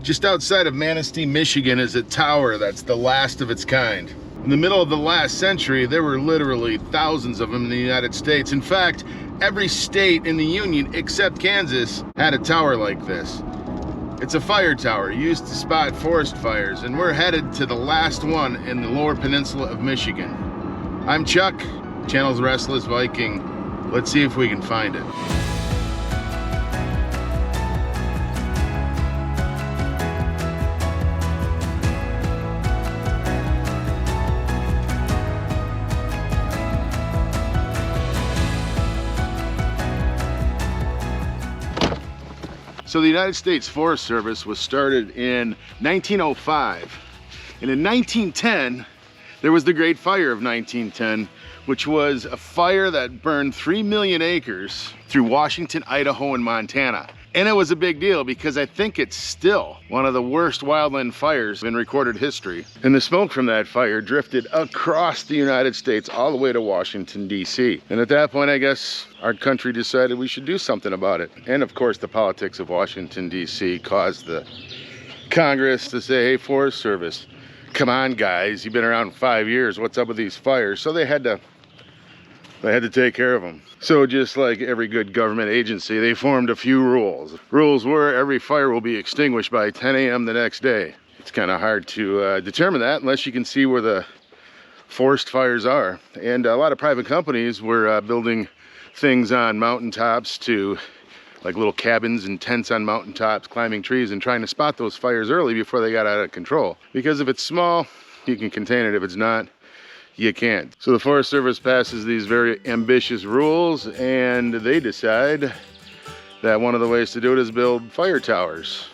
Just outside of Manistee, Michigan is a tower that's the last of its kind. In the middle of the last century, there were literally thousands of them in the United States. In fact, every state in the Union except Kansas had a tower like this. It's a fire tower used to spot forest fires, and we're headed to the last one in the lower peninsula of Michigan. I'm Chuck, channel's Restless Viking. Let's see if we can find it. So the United States Forest Service was started in 1905, and in 1910 there was the Great Fire of 1910, which was a fire that burned 3 million acres through Washington, Idaho, and Montana. And it was a big deal because I think it's still one of the worst wildland fires in recorded history. And the smoke from that fire drifted across the United States all the way to Washington, D.C. And at that point, I guess our country decided we should do something about it. And of course, the politics of Washington, D.C. caused the Congress to say, hey, Forest Service, come on, guys, you've been around 5 years. What's up with these fires? So they had to take care of them. So just like every good government agency, they formed a few rules. Rules were every fire will be extinguished by 10 a.m. the next day. It's kind of hard to determine that unless you can see where the forest fires are. And a lot of private companies were building things on mountaintops to like little cabins and tents on mountaintops, climbing trees and trying to spot those fires early before they got out of control. Because if it's small, you can contain it. If it's not, you can't. So the Forest Service passes these very ambitious rules, and they decide that one of the ways to do it is build fire towers.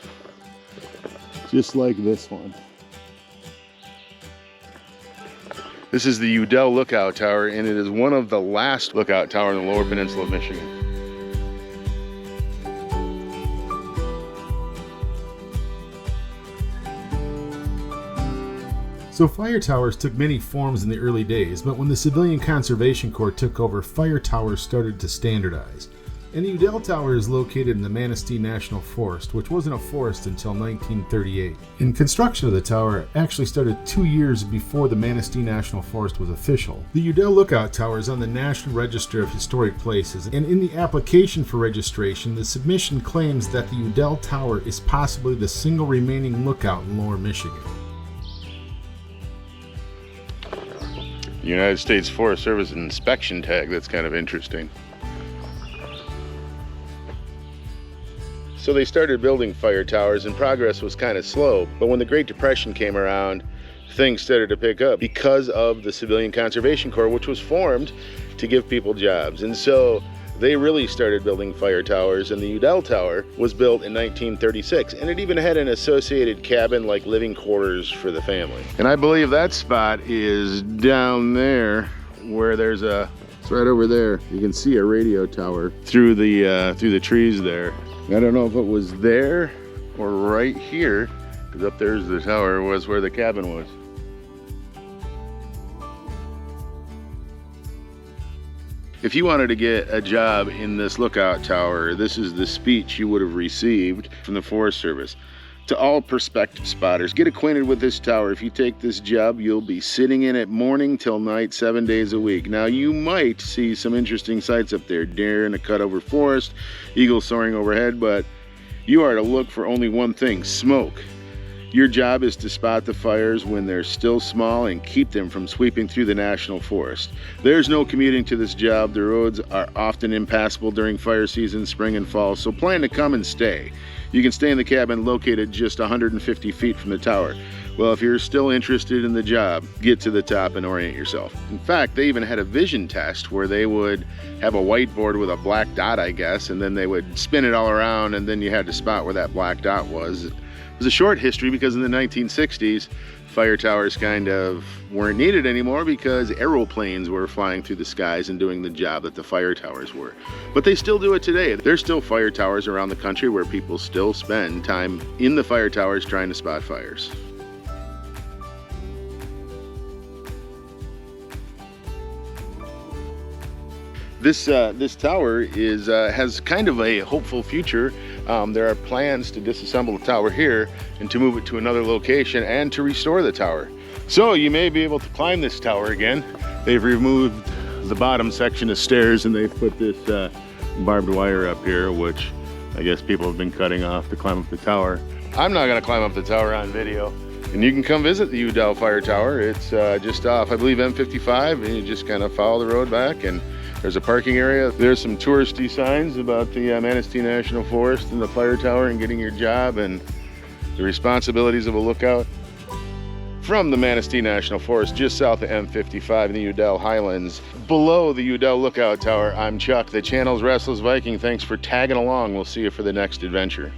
Just like this one. This is the Udell Lookout Tower, and it is one of the last lookout towers in the lower peninsula of Michigan. So fire towers took many forms in the early days, but when the Civilian Conservation Corps took over, fire towers started to standardize. And the Udell Tower is located in the Manistee National Forest, which wasn't a forest until 1938. And construction of the tower actually started 2 years before the Manistee National Forest was official. The Udell Lookout Tower is on the National Register of Historic Places, and in the application for registration, the submission claims that the Udell Tower is possibly the single remaining lookout in lower Michigan. United States Forest Service inspection tag, that's kind of interesting. So they started building fire towers and progress was kind of slow, but when the Great Depression came around, things started to pick up because of the Civilian Conservation Corps, which was formed to give people jobs. And so they really started building fire towers, and the Udell Tower was built in 1936, and it even had an associated cabin like living quarters for the family. And I believe that spot is down there where there's a, it's right over there. You can see a radio tower through the trees there. I don't know if it was there or right here, because up there's the tower was where the cabin was. If you wanted to get a job in this lookout tower, this is the speech you would have received from the Forest Service. To all prospective spotters, get acquainted with this tower. If you take this job, you'll be sitting in it morning till night, 7 days a week. Now, you might see some interesting sights up there, deer in a cut-over forest, eagles soaring overhead, but you are to look for only one thing, smoke. Your job is to spot the fires when they're still small and keep them from sweeping through the national forest. There's no commuting to this job. The roads are often impassable during fire season, spring and fall, so plan to come and stay. You can stay in the cabin located just 150 feet from the tower. Well, if you're still interested in the job, get to the top and orient yourself. In fact, they even had a vision test where they would have a whiteboard with a black dot, I guess, and then they would spin it all around, and then you had to spot where that black dot was. It was a short history because in the 1960s, fire towers kind of weren't needed anymore because aeroplanes were flying through the skies and doing the job that the fire towers were. But they still do it today. There's still fire towers around the country where people still spend time in the fire towers trying to spot fires. This tower is has kind of a hopeful future. There are plans to disassemble the tower here and to move it to another location and to restore the tower. So you may be able to climb this tower again. They've removed the bottom section of stairs and they've put this barbed wire up here, which I guess people have been cutting off to climb up the tower. I'm not gonna climb up the tower on video. And you can come visit the Udell Fire Tower. It's just off, I believe, M55, and you just kind of follow the road back, and there's a parking area. There's some touristy signs about the Manistee National Forest and the fire tower and getting your job and the responsibilities of a lookout. From the Manistee National Forest, just south of M55 in the Udell Highlands, below the Udell Lookout Tower, I'm Chuck. The channel's Restless Viking. Thanks for tagging along. We'll see you for the next adventure.